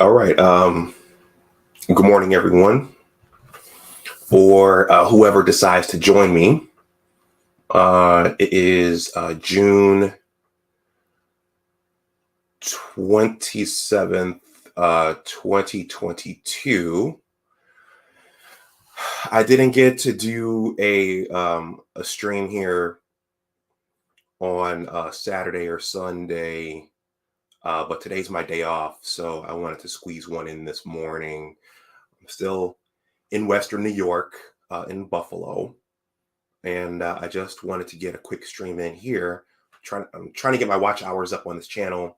All right. Good morning, everyone, or whoever decides to join me. It is June 27th, 2022. I didn't get to do a stream here on Saturday or Sunday, but today's my day off, so I wanted to squeeze one in this morning. I'm still in Western New York, in Buffalo, and I just wanted to get a quick stream in here. I'm trying to get my watch hours up on this channel,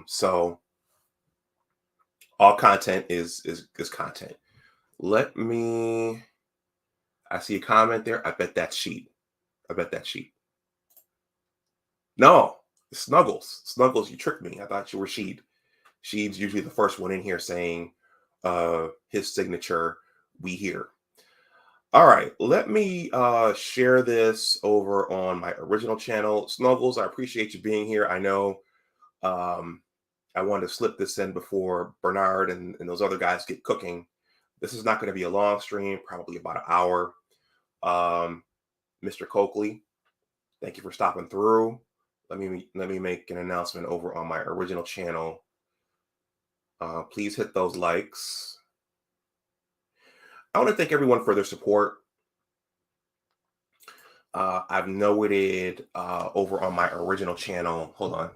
so all content is content. Let me. I see a comment there. I bet that's Sheet. No, Snuggles. Snuggles, you tricked me. I thought you were Sheet. Sheet's usually the first one in here saying his signature. We here. All right, let me share this over on my original channel. Snuggles, I appreciate you being here. I know I wanted to slip this in before Bernard and those other guys get cooking. This is not going to be a long stream, probably about an hour. Mr. Coakley, thank you for stopping through. Let me make an announcement over on my original channel. Please hit those likes. I want to thank everyone for their support. I've noted over on my original channel. Hold on.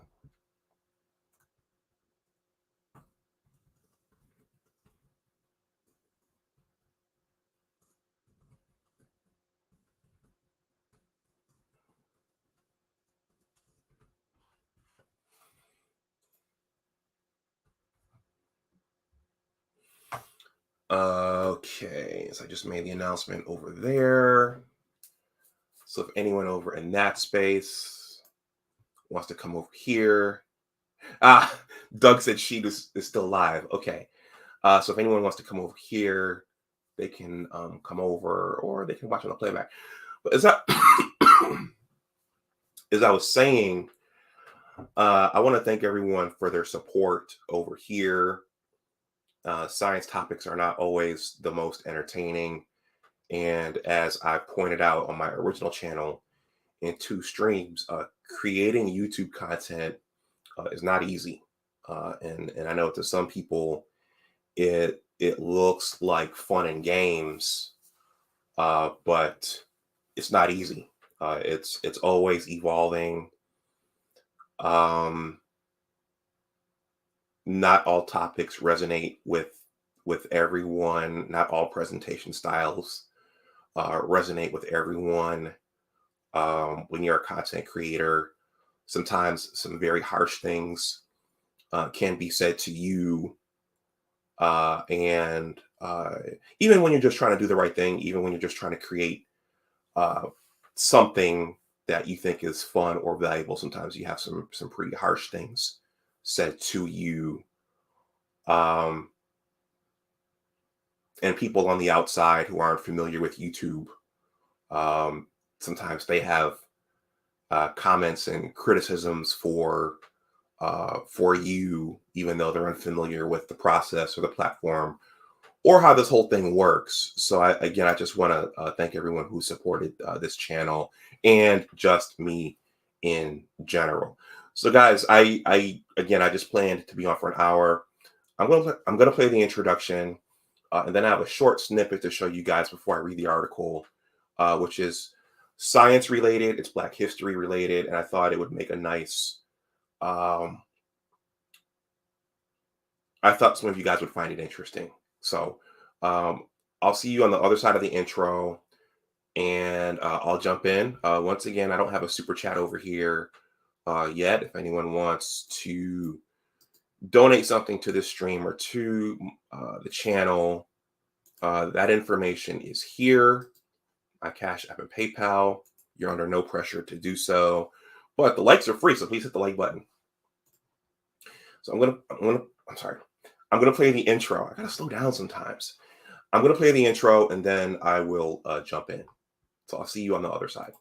Okay, so I just made the announcement over there. So if anyone over in that space wants to come over here. Doug said she is still live. Okay. So if anyone wants to come over here, they can come over or they can watch on the playback. But as I was saying, I want to thank everyone for their support over here. Science topics are not always the most entertaining. And as I pointed out on my original channel in 2 streams, creating YouTube content is not easy. And I know to some people, it looks like fun and games, but it's not easy. It's always evolving. Not all topics resonate with everyone. Not all presentation styles resonate with everyone. When you're a content creator, sometimes some very harsh things can be said to you. And even when you're just trying to do the right thing, even when you're just trying to create something that you think is fun or valuable, sometimes you have some pretty harsh things said to you. And people on the outside who aren't familiar with YouTube, sometimes they have comments and criticisms for you, even though they're unfamiliar with the process or the platform or how this whole thing works. So I just want to thank everyone who supported this channel and just me in general. So guys, I just planned to be on for an hour. I'm gonna play the introduction, and then I have a short snippet to show you guys before I read the article, which is science related. It's Black history related, and I thought it would make a nice. I thought some of you guys would find it interesting. So I'll see you on the other side of the intro, and I'll jump in. Once again, I don't have a super chat over here yet. If anyone wants to donate something to this stream or to the channel, that information is here. My Cash App and PayPal. You're under no pressure to do so, but the likes are free, so please hit the like button. So I'm gonna play the intro. I gotta slow down sometimes. I'm gonna play the intro and then I will jump in. So I'll see you on the other side.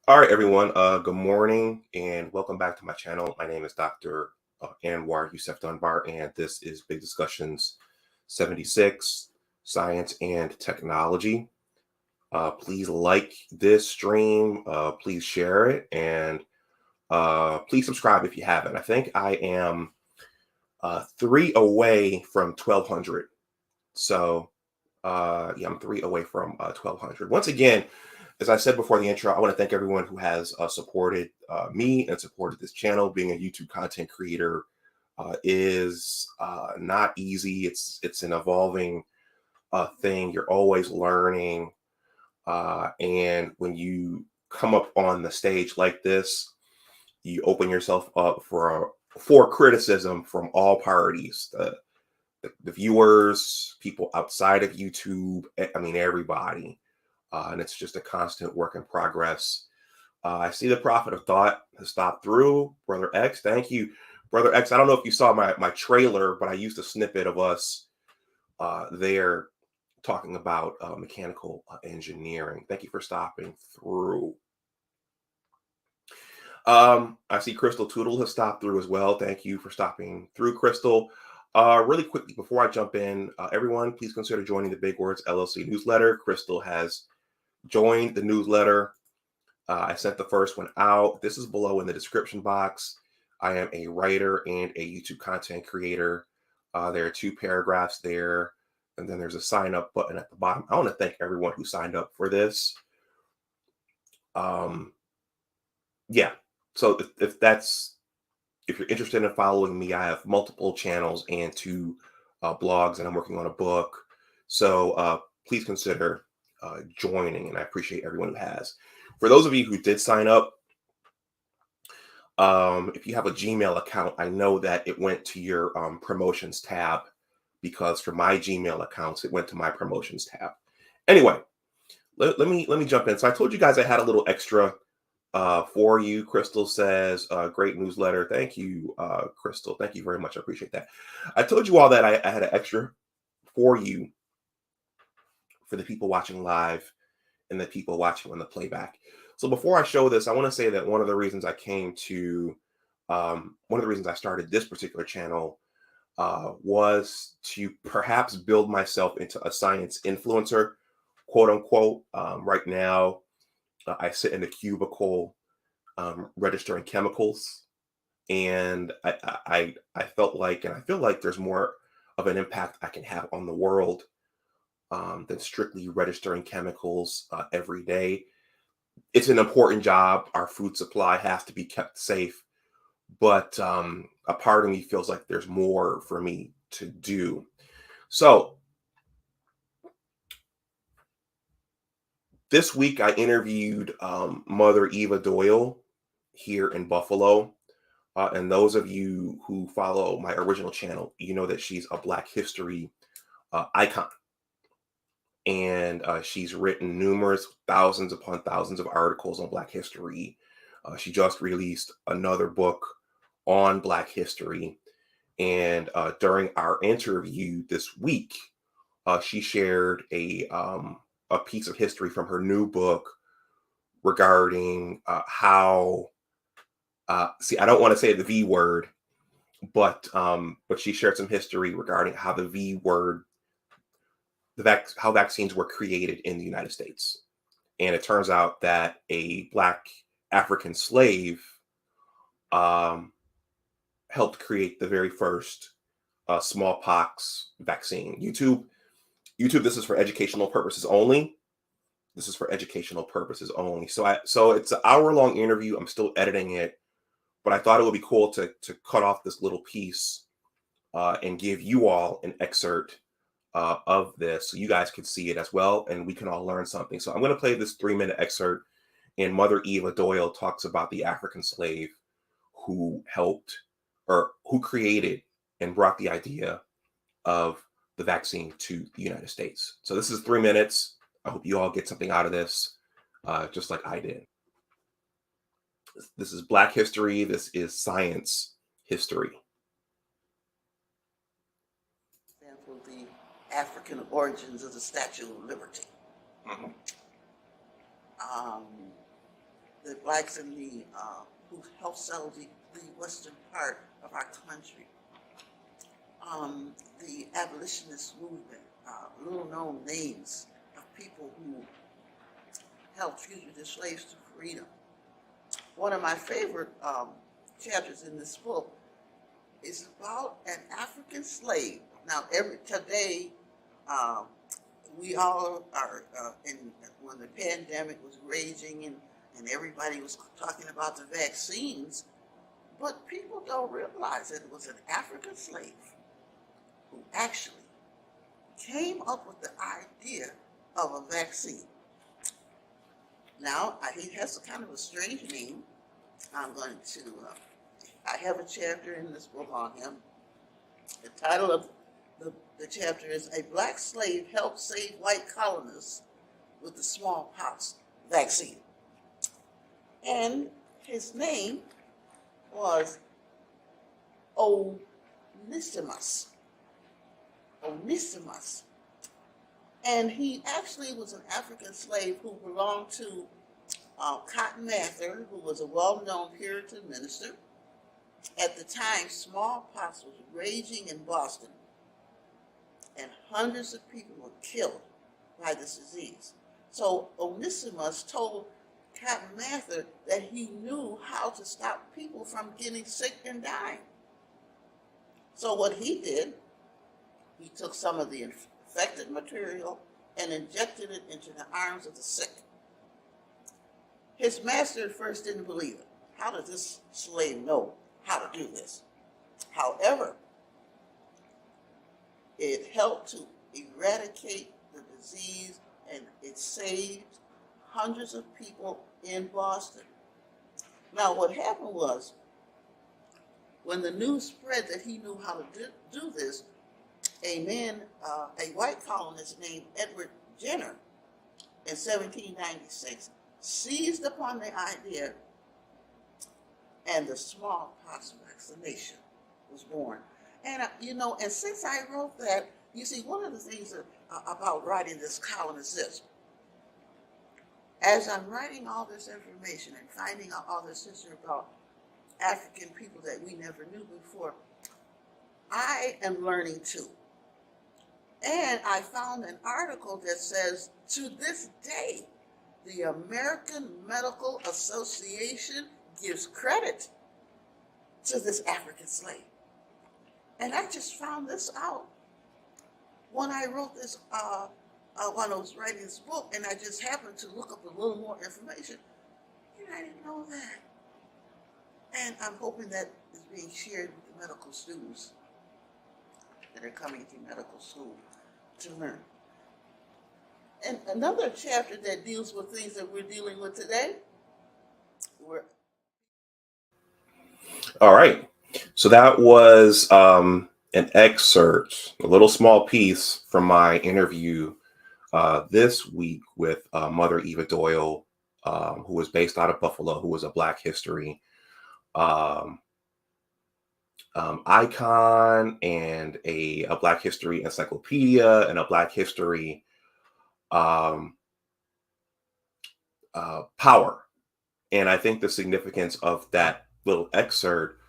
All right, everyone. Good morning and welcome back to my channel. My name is Dr. Anwar Youssef Dunbar, and this is Big Discussions 76, Science and Technology. Please like this stream. Please share it, and please subscribe if you haven't. I think I am 3 away from 1,200. So, yeah, I'm 3 away from 1,200. Once again, as I said before the intro, I want to thank everyone who has supported me and supported this channel. Being a YouTube content creator is not easy. It's an evolving thing. You're always learning, and when you come up on the stage like this, you open yourself up for criticism from all parties. The viewers, people outside of YouTube. I mean, everybody. And it's just a constant work in progress. I see the Prophet of Thought has stopped through. Brother X, thank you. Brother X, I don't know if you saw my trailer, but I used a snippet of us there talking about mechanical engineering. Thank you for stopping through. I see Crystal Tootle has stopped through as well. Thank you for stopping through, Crystal. Really quickly, before I jump in, everyone, please consider joining the Big Words LLC Newsletter. Crystal has joined the newsletter. I sent the first one out. This is below in the description box. I am a writer and a YouTube content creator. There are 2 paragraphs there, and then there's a sign up button at the bottom. I want to thank everyone who signed up for this. Yeah. So if you're interested in following me, I have multiple channels and 2 blogs, and I'm working on a book. So please consider joining, and I appreciate everyone who has. For those of you who did sign up, if you have a Gmail account, I know that it went to your promotions tab, because for my Gmail accounts, it went to my promotions tab. Anyway, let me jump in. So I told you guys I had a little extra for you. Crystal says, great newsletter. Thank you, Crystal. Thank you very much. I appreciate that. I told you all that I had an extra for you for the people watching live and the people watching on the playback. So before I show this, I want to say that one of the reasons I started this particular channel was to perhaps build myself into a science influencer, quote unquote. Right now, I sit in a cubicle registering chemicals, and I felt like, and I feel like there's more of an impact I can have on the world than strictly registering chemicals every day. It's an important job. Our food supply has to be kept safe, but a part of me feels like there's more for me to do. So this week I interviewed Mother Eva Doyle here in Buffalo. And those of you who follow my original channel, you know that she's a Black history icon. And she's written numerous thousands upon thousands of articles on Black history. She just released another book on Black history. And during our interview this week, she shared a piece of history from her new book regarding how, I don't want to say the V word, but she shared some history regarding how the V word, how vaccines were created in the United States. And it turns out that a Black African slave helped create the very first smallpox vaccine. YouTube, this is for educational purposes only. This is for educational purposes only. So it's an hour-long interview. I'm still editing it, but I thought it would be cool to cut off this little piece and give you all an excerpt of this so you guys could see it as well, and we can all learn something. So I'm going to play this 3-minute excerpt, and Mother Eva Doyle talks about the African slave who created and brought the idea of the vaccine to the United States. So this is 3 minutes. I hope you all get something out of this, just like I did. This is Black history. This is science history. The African origins of the Statue of Liberty. Mm-hmm. the blacks in who helped settle the western part of our country. The abolitionist movement, little known names of people who held fugitive slaves to freedom. One of my favorite chapters in this book is about an African slave. Now, today, we all are, when the pandemic was raging and everybody was talking about the vaccines, but people don't realize that it was an African slave who actually came up with the idea of a vaccine. Now, he has a kind of a strange name. I'm going to, I have a chapter in this book on him. The title of the chapter is A Black Slave Helped Save White Colonists with the Smallpox Vaccine. And his name was Onesimus. And he actually was an African slave who belonged to Cotton Mather, who was a well-known Puritan minister. At the time, smallpox was raging in Boston, and hundreds of people were killed by this disease. So Onesimus told Cotton Mather that he knew how to stop people from getting sick and dying. So what he did, he took some of the infected material and injected it into the arms of the sick. His master at first didn't believe it. How did this slave know how to do this? However, it helped to eradicate the disease, and it saved hundreds of people in Boston. Now, what happened was, when the news spread that he knew how to do this, a white colonist named Edward Jenner in 1796 seized upon the idea, and the smallpox vaccination was born. And, and since I wrote that, you see, one of the things about writing this column is this. As I'm writing all this information and finding out all this history about African people that we never knew before, I am learning too. And I found an article that says, to this day, the American Medical Association gives credit to this African slave. And I just found this out when I wrote this, when I was writing this book, and I just happened to look up a little more information, and I didn't know that. And I'm hoping that is being shared with the medical students that are coming to medical school to learn. And another chapter that deals with things that we're dealing with today, All right. So that was an excerpt, a little small piece from my interview this week with Mother Eva Doyle, who was based out of Buffalo, who was a Black history icon and a Black history encyclopedia and a Black history power. And I think the significance of that little excerpt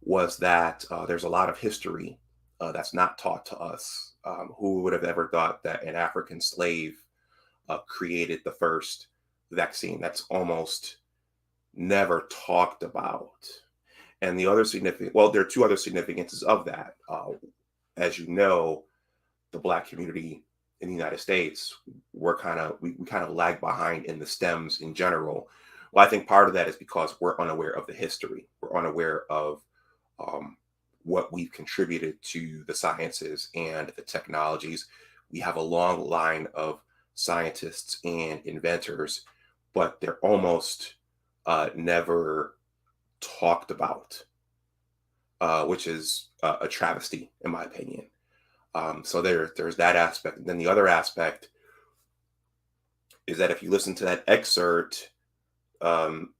was that there's a lot of history that's not taught to us. Who would have ever thought that an African slave created the first vaccine? That's almost never talked about. And the other there are two other significances of that. As you know, the Black community in the United States, we kind of lag behind in the STEMs in general. Well, I think part of that is because we're unaware of the history. We're unaware of what we've contributed to the sciences and the technologies. We have a long line of scientists and inventors, but they're almost never talked about, which is a travesty, in my opinion. So there's that aspect. And then the other aspect is that if you listen to that excerpt,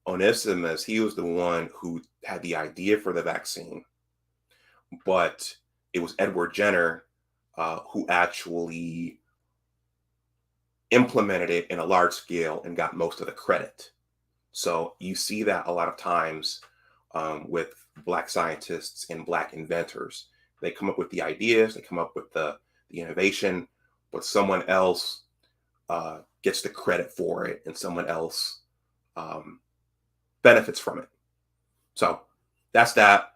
Onesimus, he was the one who had the idea for the vaccine, but it was Edward Jenner who actually implemented it in a large scale and got most of the credit. So you see that a lot of times with Black scientists and Black inventors. They come up with the ideas, they come up with the innovation, but someone else gets the credit for it, and someone else um, benefits from it. So that's that.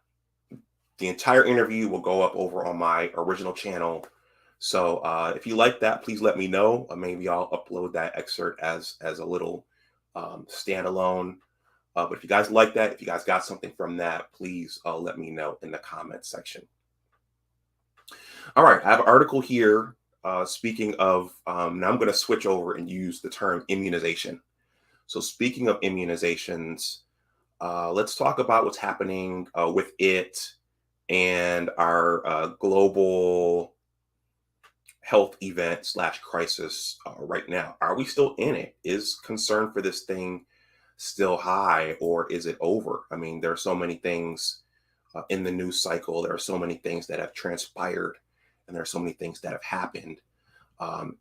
The entire interview will go up over on my original channel. So if you like that, please let me know. Maybe I'll upload that excerpt as a little standalone. But if you guys like that, if you guys got something from that, please let me know in the comments section. All right, I have an article here. Speaking of, now I'm going to switch over and use the term immunization. So speaking of immunizations, let's talk about what's happening with it and our global health event / crisis right now. Are we still in it? Is concern for this thing still high, or is it over? I mean, there are so many things in the news cycle. There are so many things that have transpired, and there are so many things that have happened.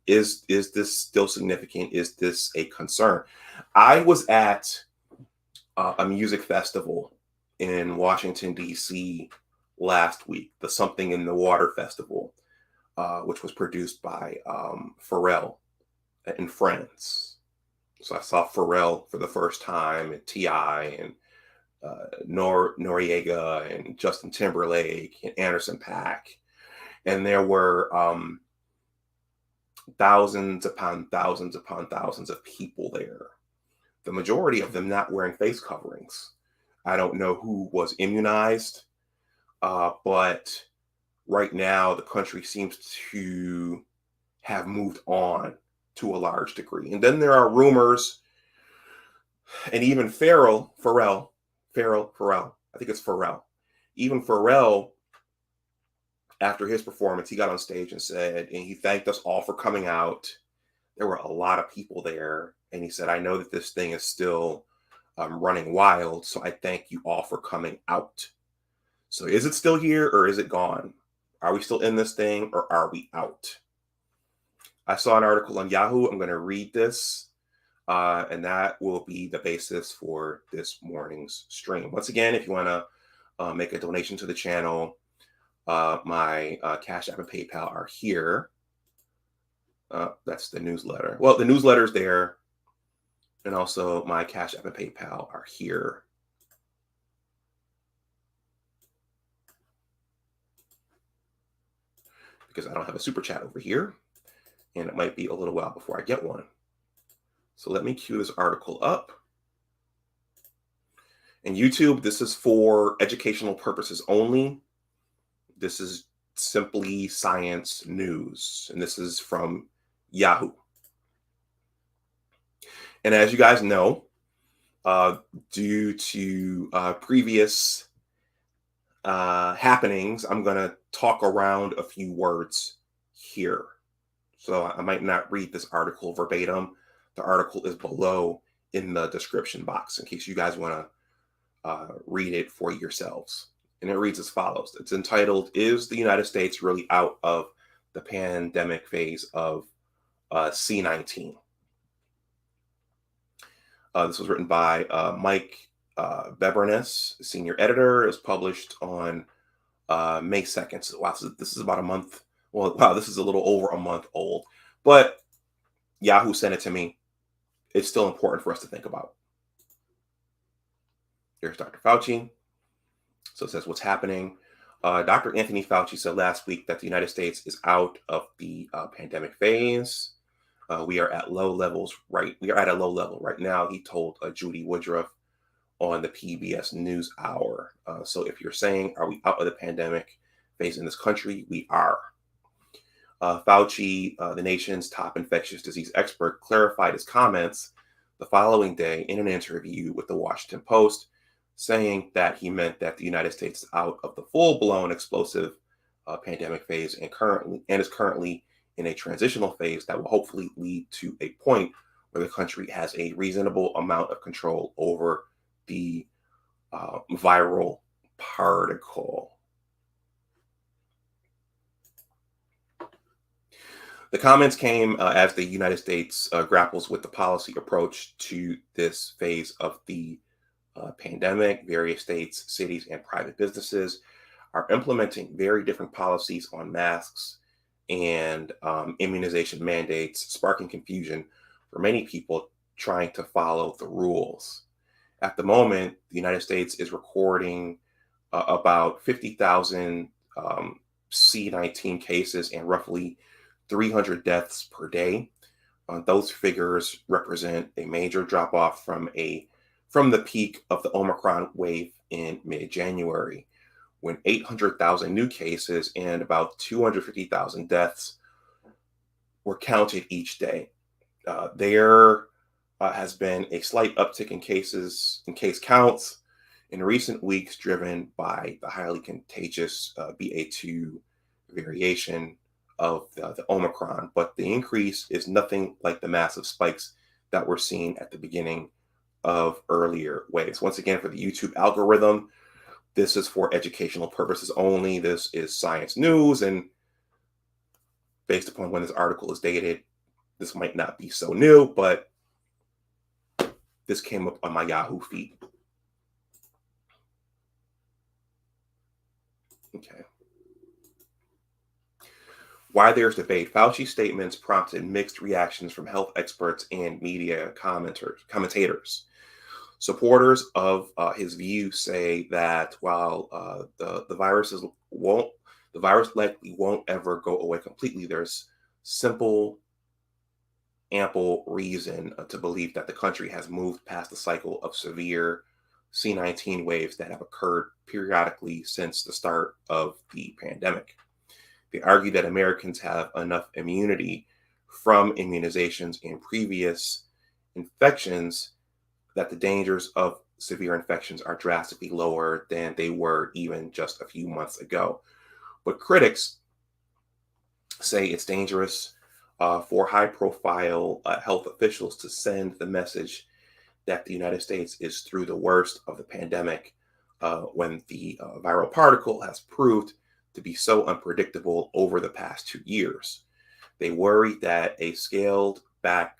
Is this still significant? Is this a concern? I was at a music festival in Washington, D.C. last week, the Something in the Water Festival, which was produced by Pharrell and Friends. So I saw Pharrell for the first time, and T.I. and Noriega and Justin Timberlake and Anderson .Paak. And there were thousands upon thousands upon thousands of people there. The majority of them not wearing face coverings. I don't know who was immunized, but right now the country seems to have moved on to a large degree. And then there are rumors, and even Pharrell, I think it's Pharrell. Even Pharrell, after his performance, he got on stage and said, and he thanked us all for coming out. There were a lot of people there. And he said, I know that this thing is still running wild, so I thank you all for coming out. So is it still here, or is it gone? Are we still in this thing, or are we out? I saw an article on Yahoo. I'm going to read this, and that will be the basis for this morning's stream. Once again, if you want to make a donation to the channel, my Cash App and PayPal are here. That's the newsletter. Well, the newsletter's there. And also my Cash App and PayPal are here. Because I don't have a super chat over here. And it might be a little while before I get one. So let me cue this article up. And YouTube, this is for educational purposes only. This is simply science news. And this is from Yahoo. And as you guys know, due to previous happenings, I'm going to talk around a few words here. So I might not read this article verbatim. The article is below in the description box in case you guys want to read it for yourselves. And it reads as follows. It's entitled, Is the United States Really Out of the Pandemic Phase of C-19? This was written by Mike Bebernes, senior editor. It was published on May 2nd. So, wow, this is about a month. Well, wow, this is a little over a month old. But Yahoo sent it to me. It's still important for us to think about. Here's Dr. Fauci. So it says what's happening. Dr. Anthony Fauci said last week that the United States is out of the pandemic phase. We are at low levels, right? We are at a low level right now, he told Judy Woodruff on the PBS NewsHour. So if you're saying, are we out of the pandemic phase in this country? We are. Fauci, the nation's top infectious disease expert, clarified his comments the following day in an interview with the Washington Post, saying that he meant that the United States is out of the full-blown explosive pandemic phase and is currently in a transitional phase that will hopefully lead to a point where the country has a reasonable amount of control over the viral particle. The comments came as the United States grapples with the policy approach to this phase of the pandemic. Various states, cities, and private businesses are implementing very different policies on masks and immunization mandates, sparking confusion for many people trying to follow the rules. At the moment, the United States is recording about 50,000 C-19 cases and roughly 300 deaths per day. Those figures represent a major drop off from the peak of the Omicron wave in mid-January, when 800,000 new cases and about 250,000 deaths were counted each day. There has been a slight uptick in case counts in recent weeks, driven by the highly contagious BA2 variation of the Omicron, but the increase is nothing like the massive spikes that we're seeing at the beginning of earlier waves. Once again, for the YouTube algorithm, this is for educational purposes only. This is science news, and based upon when this article is dated, this might not be so new, but this came up on my Yahoo feed. Okay. Why there's debate. Fauci's statements prompted mixed reactions from health experts and media commentators. Supporters of his view say that while the virus likely won't ever go away completely, there's ample reason to believe that the country has moved past the cycle of severe C-19 waves that have occurred periodically since the start of the pandemic. They argue that Americans have enough immunity from immunizations and previous infections that the dangers of severe infections are drastically lower than they were even just a few months ago. But critics say it's dangerous for high-profile health officials to send the message that the United States is through the worst of the pandemic when the viral particle has proved to be so unpredictable over the past 2 years. They worry that a scaled back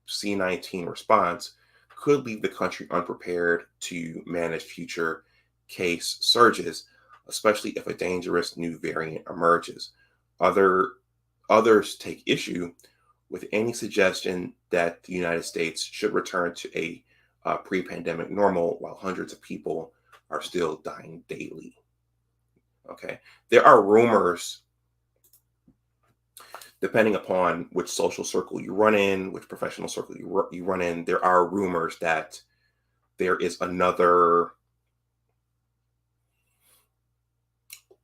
C-19 response could leave the country unprepared to manage future case surges, especially if a dangerous new variant emerges. Others take issue with any suggestion that the United States should return to a pre-pandemic normal while hundreds of people are still dying daily. Okay, there are rumors, depending upon which social circle you run in, which professional circle you run in, there are rumors that there is another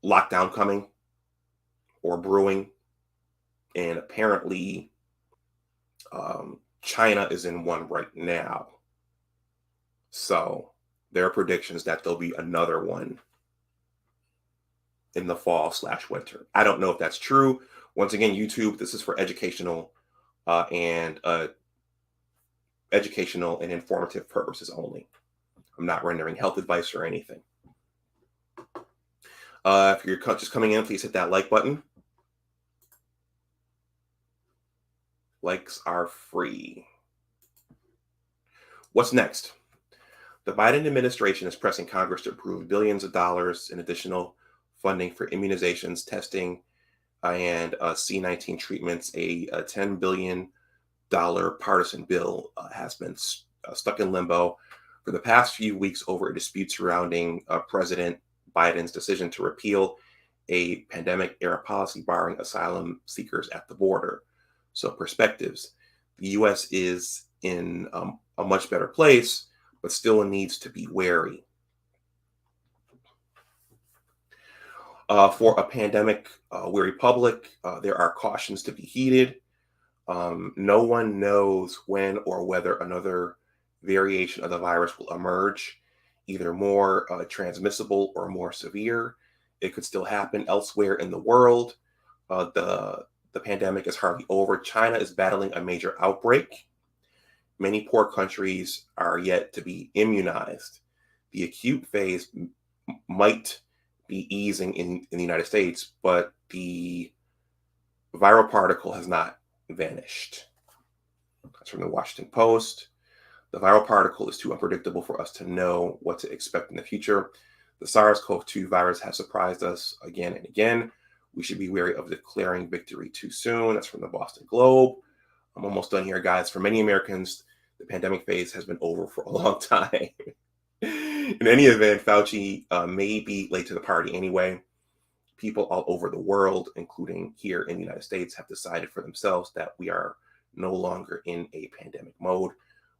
lockdown coming or brewing. And apparently, China is in one right now. So there are predictions that there'll be another one in the fall/winter. I don't know if that's true. Once again, YouTube, this is for educational and informative purposes only. I'm not rendering health advice or anything. If you're just coming in, please hit that like button. Likes are free. What's next? The Biden administration is pressing Congress to approve billions of dollars in additional funding for immunizations, testing, and C-19 treatments. A $10 billion partisan bill has been stuck in limbo for the past few weeks over a dispute surrounding President Biden's decision to repeal a pandemic-era policy barring asylum seekers at the border. So perspectives. The U.S. is in a much better place, but still needs to be wary. For a pandemic-weary public, there are cautions to be heeded. No one knows when or whether another variation of the virus will emerge, either more transmissible or more severe. It could still happen elsewhere in the world. The pandemic is hardly over. China is battling a major outbreak. Many poor countries are yet to be immunized. The acute phase might be easing in the United States, but the viral particle has not vanished. That's from the Washington Post. The viral particle is too unpredictable for us to know what to expect in the future. The SARS-CoV-2 virus has surprised us again and again. We should be wary of declaring victory too soon. That's from the Boston Globe. I'm almost done here, guys. For many Americans, the pandemic phase has been over for a long time. In any event, Fauci may be late to the party anyway. People all over the world, including here in the United States, have decided for themselves that we are no longer in a pandemic mode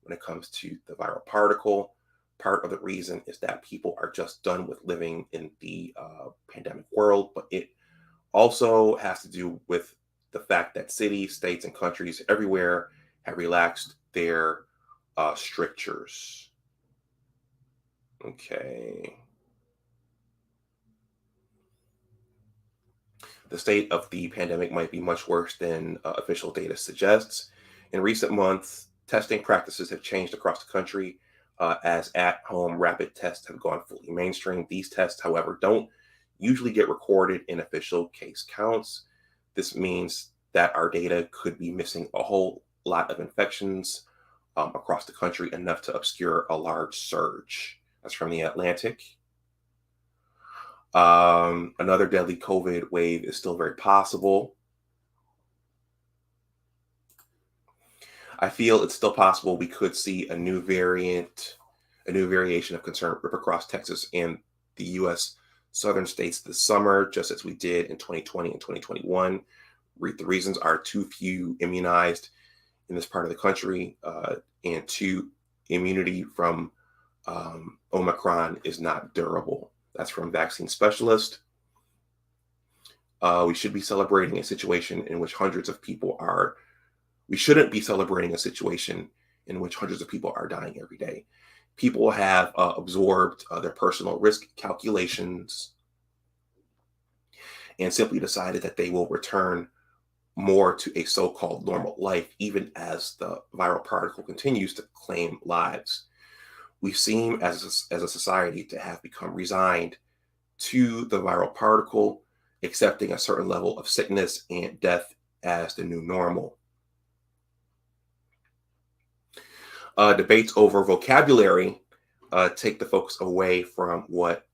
when it comes to the viral particle. Part of the reason is that people are just done with living in the pandemic world, but it also has to do with the fact that cities, states, and countries everywhere have relaxed their strictures. Okay. The state of the pandemic might be much worse than official data suggests. In recent months, testing practices have changed across the country as at-home rapid tests have gone fully mainstream. These tests, however, don't usually get recorded in official case counts. This means that our data could be missing a whole lot of infections across the country, enough to obscure a large surge. That's from The Atlantic. Another deadly COVID wave is still very possible. I feel it's still possible we could see a new variant, a new variation of concern rip across Texas and the U.S. southern states this summer, just as we did in 2020 and 2021. The reasons are too few immunized in this part of the country, and two, immunity from Omicron is not durable. That's from Vaccine Specialist. We should be celebrating a situation in which hundreds of people are. We shouldn't be celebrating a situation in which hundreds of people are dying every day. People have absorbed their personal risk calculations and simply decided that they will return more to a so-called normal life, even as the viral particle continues to claim lives. We seem as a society to have become resigned to the viral particle, accepting a certain level of sickness and death as the new normal. Debates over vocabulary take the focus away from what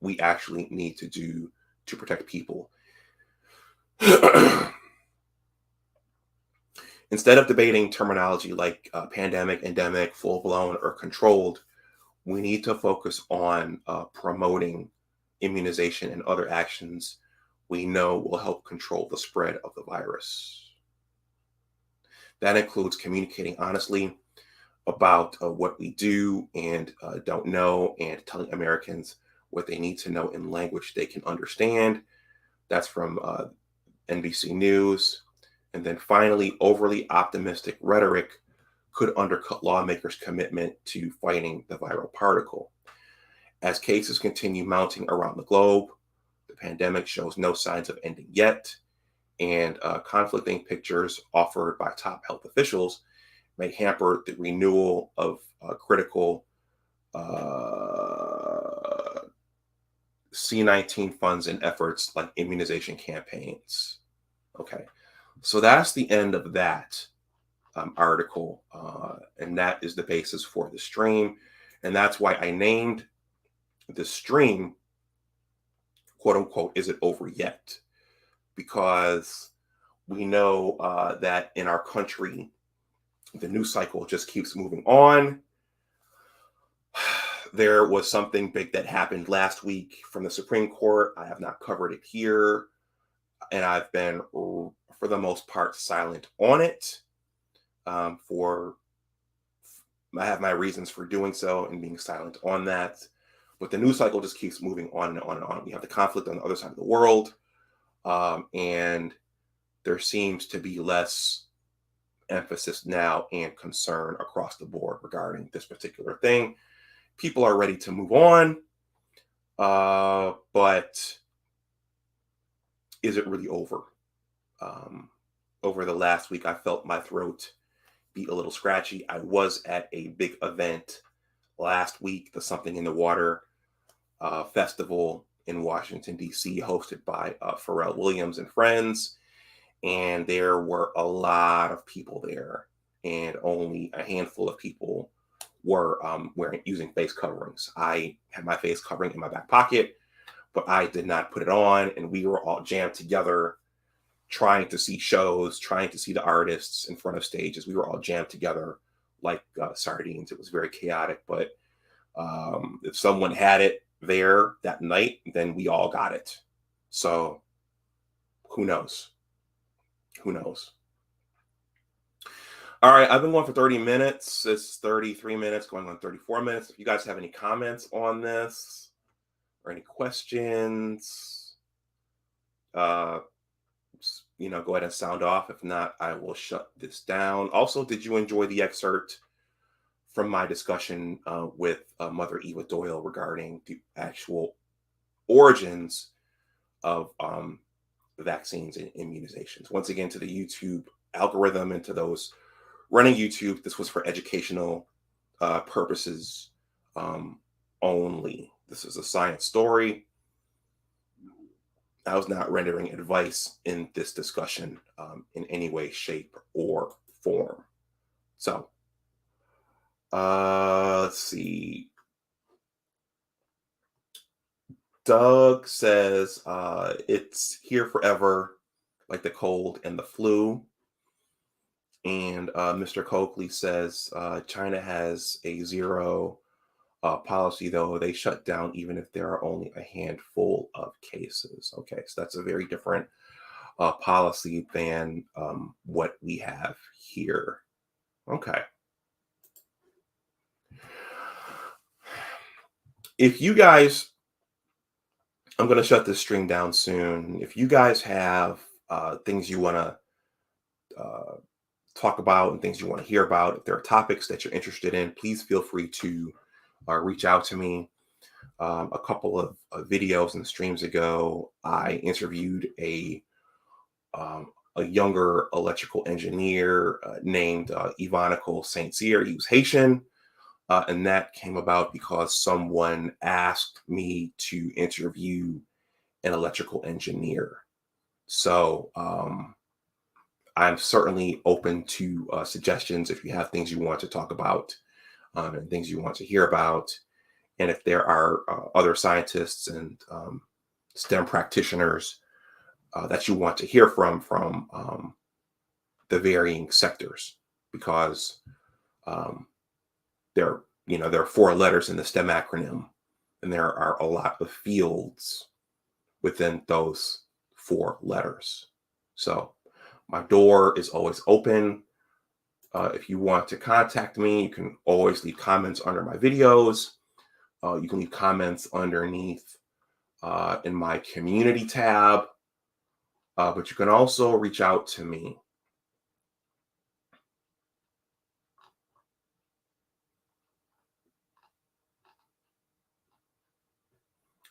we actually need to do to protect people. Instead of debating terminology like pandemic, endemic, full-blown, or controlled, we need to focus on promoting immunization and other actions we know will help control the spread of the virus. That includes communicating honestly about what we do and don't know, and telling Americans what they need to know in language they can understand. That's from NBC News. And then finally, overly optimistic rhetoric could undercut lawmakers' commitment to fighting the viral particle. As cases continue mounting around the globe, the pandemic shows no signs of ending yet, and conflicting pictures offered by top health officials may hamper the renewal of critical C-19 funds and efforts like immunization campaigns. Okay, so that's the end of that article, and that is the basis for the stream, and that's why I named the stream, quote unquote, "Is it over yet?" Because we know that in our country, the news cycle just keeps moving on. There was something big that happened last week from the Supreme Court. I have not covered it here, and I've been, for the most part, silent on it. I have my reasons for doing so and being silent on that. But the news cycle just keeps moving on and on and on. We have the conflict on the other side of the world, and there seems to be less emphasis now and concern across the board regarding this particular thing. People are ready to move on, but is it really over? Over the last week, I felt my throat be a little scratchy. I was at a big event last week, the Something in the Water festival in Washington, D.C., hosted by Pharrell Williams and friends. and there were a lot of people there, and only a handful of people were using face coverings. I had my face covering in my back pocket, but I did not put it on, and we were all jammed together trying to see shows, trying to see the artists in front of stages. We were all jammed together like sardines. It was very chaotic, but if someone had it there that night, then we all got it. So who knows? Who knows? All right, I've been going for 30 minutes. It's 33 minutes, going on 34 minutes. If you guys have any comments on this or any questions, uh, go ahead and sound off. If not, I will shut this down. Also, did you enjoy the excerpt from my discussion with Mother Eva Doyle regarding the actual origins of vaccines and immunizations? Once again, to the YouTube algorithm and to those running YouTube, this was for educational purposes only. This is a science story. I was not rendering advice in this discussion in any way, shape, or form. So, let's see. Doug says it's here forever, like the cold and the flu. And Mr. Coakley says China has a zero policy, though. They shut down even if there are only a handful of cases. Okay, so that's a very different policy than what we have here. Okay. If you guys, I'm going to shut this stream down soon. If you guys have things you want to talk about and things you want to hear about, if there are topics that you're interested in, please feel free to reach out to me. A couple of videos and streams ago, I interviewed a younger electrical engineer named Ivanical Saint Cyr. He was Haitian, and that came about because someone asked me to interview an electrical engineer. So I'm certainly open to suggestions if you have things you want to talk about and things you want to hear about. And if there are other scientists and STEM practitioners that you want to hear from the varying sectors, because there are 4 letters in the STEM acronym, and there are a lot of fields within those 4 letters. So my door is always open. If you want to contact me, you can always leave comments under my videos. You can leave comments underneath in my community tab, but you can also reach out to me.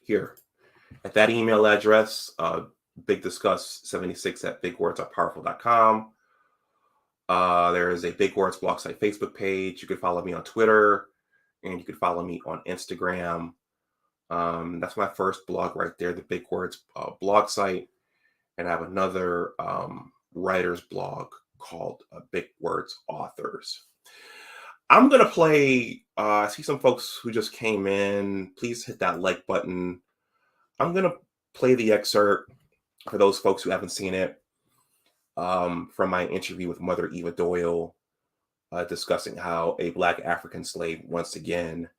Here at that email address, bigdiscuss76@bigwordsarepowerful.com. There is a Big Words blog site Facebook page. You can follow me on Twitter, and you can follow me on Instagram. That's my first blog right there, the Big Words blog site. And I have another writer's blog called Big Words Authors. I'm going to play, I see some folks who just came in. Please hit that like button. I'm going to play the excerpt for those folks who haven't seen it from my interview with Mother Eva Doyle, discussing how a Black African slave once again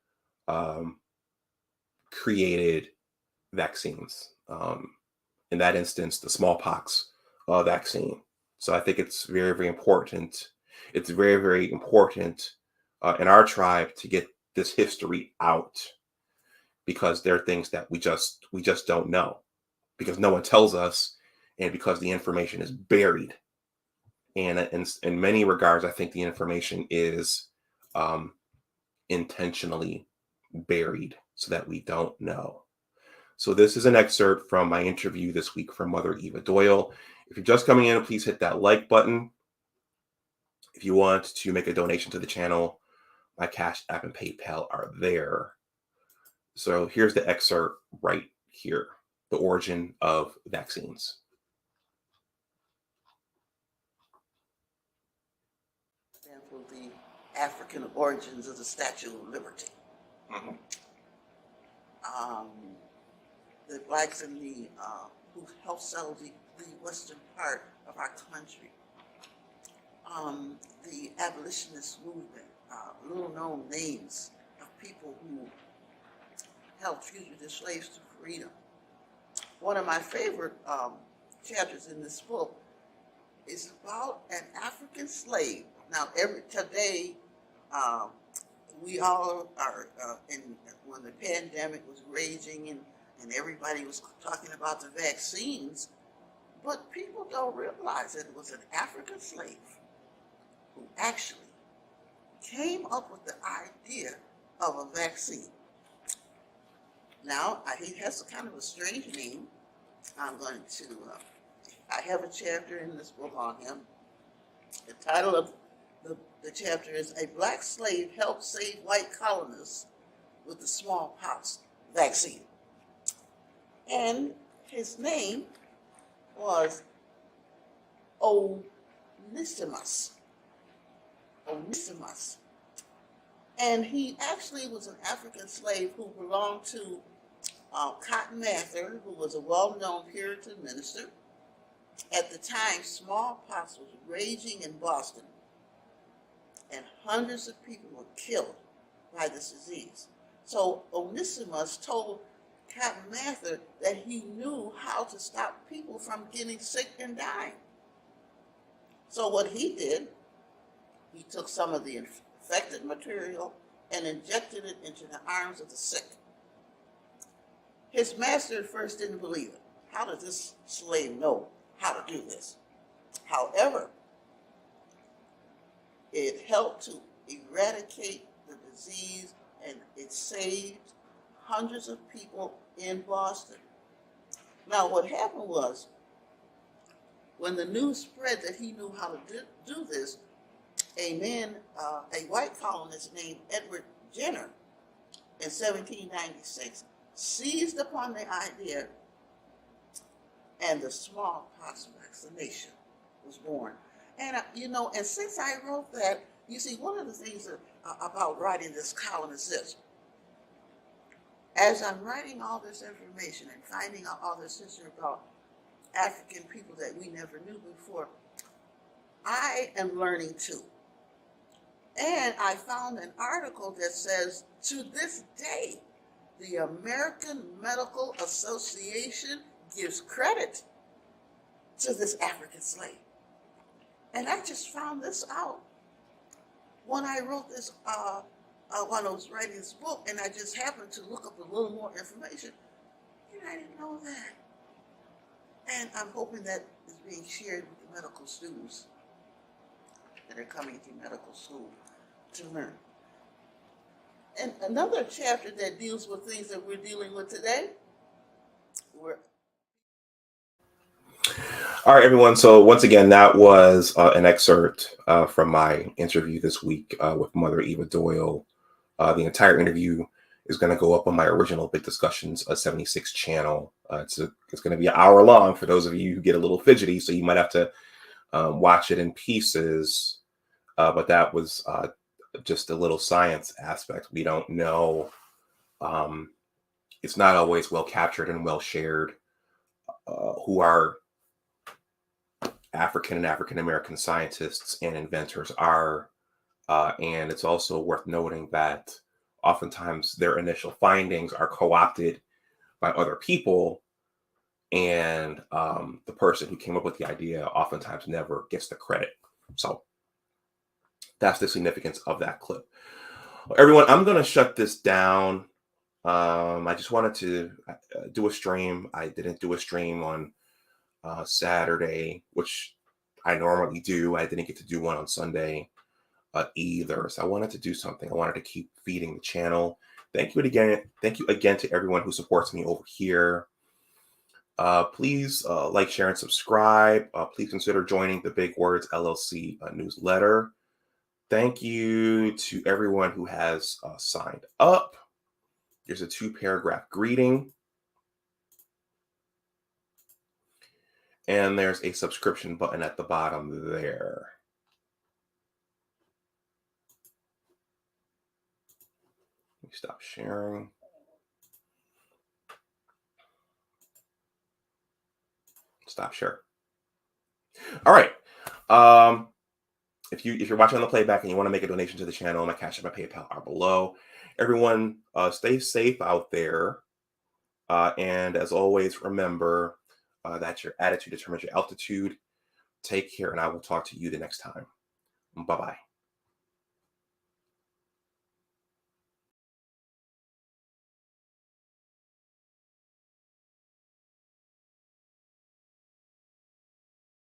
created vaccines. In that instance, the smallpox vaccine. So I think it's very, very important. It's very, very important in our tribe to get this history out, because there are things that we just don't know, because no one tells us, and because the information is buried. And in many regards, I think the information is intentionally buried so that we don't know. So this is an excerpt from my interview this week from Mother Eva Doyle. If you're just coming in, please hit that like button. If you want to make a donation to the channel, my Cash App and PayPal are there. So here's the excerpt right here, the origin of vaccines. the African origins of the Statue of Liberty. Mhm. The blacks in the who helped settle the western part of our country. The abolitionist movement, little known names of people who helped fugitive slaves to freedom. One of my favorite chapters in this book is about an African slave. Now, today, we all are when the pandemic was raging and everybody was talking about the vaccines, but people don't realize that it was an African slave who actually came up with the idea of a vaccine. Now, he has a kind of a strange name. I have a chapter in this book on him. The title of the chapter is A Black Slave Helped Save White Colonists with the Smallpox Vaccine. And his name was Onesimus. And he actually was an African slave who belonged to Cotton Mather, who was a well-known Puritan minister. At the time, smallpox was raging in Boston, and hundreds of people were killed by this disease. So Onesimus told Cotton Mather that he knew how to stop people from getting sick and dying. So what he did, he took some of the infected material and injected it into the arms of the sick. His master at first didn't believe it. How did this slave know how to do this? However, it helped to eradicate the disease, and it saved hundreds of people in Boston. Now, what happened was, when the news spread that he knew how to do this, a white colonist named Edward Jenner, in 1796, seized upon the idea, and the smallpox vaccination was born. And and since I wrote that, you see, one of the things about writing this column is this: as I'm writing all this information and finding out all this history about African people that we never knew before, I am learning too. And I found an article that says, to this day, the American Medical Association gives credit to this African slave. And I just found this out when I wrote this, when I was writing this book, and I just happened to look up a little more information, and I didn't know that. And I'm hoping that is being shared with the medical students that are coming to medical school to learn. And another chapter that deals with things that we're dealing with today, All right, everyone. So once again, that was an excerpt from my interview this week with Mother Eva Doyle. The entire interview is going to go up on my original Big Discussions 76 channel. It's going to be an hour long for those of you who get a little fidgety, so you might have to watch it in pieces. But that was just a little science aspect. We don't know. It's not always well captured and well shared who are African and African American scientists and inventors are. And it's also worth noting that oftentimes their initial findings are co-opted by other people, and the person who came up with the idea oftentimes never gets the credit. So that's the significance of that clip. Well, everyone, I'm going to shut this down. I just wanted to do a stream. I didn't do a stream on Saturday, which I normally do. I didn't get to do one on Sunday either. So I wanted to do something. I wanted to keep feeding the channel. Thank you again. Thank you again to everyone who supports me over here. Please like, share, and subscribe. Please consider joining the Big Words LLC newsletter. Thank you to everyone who has signed up. There's a 2-paragraph greeting. And there's a subscription button at the bottom there. Let me stop sharing. Stop share. All right. Um, if you're watching on the playback and you want to make a donation to the channel, my Cash App, my PayPal are below. Everyone, stay safe out there. And as always, remember that your attitude determines your altitude. Take care, and I will talk to you the next time. Bye bye.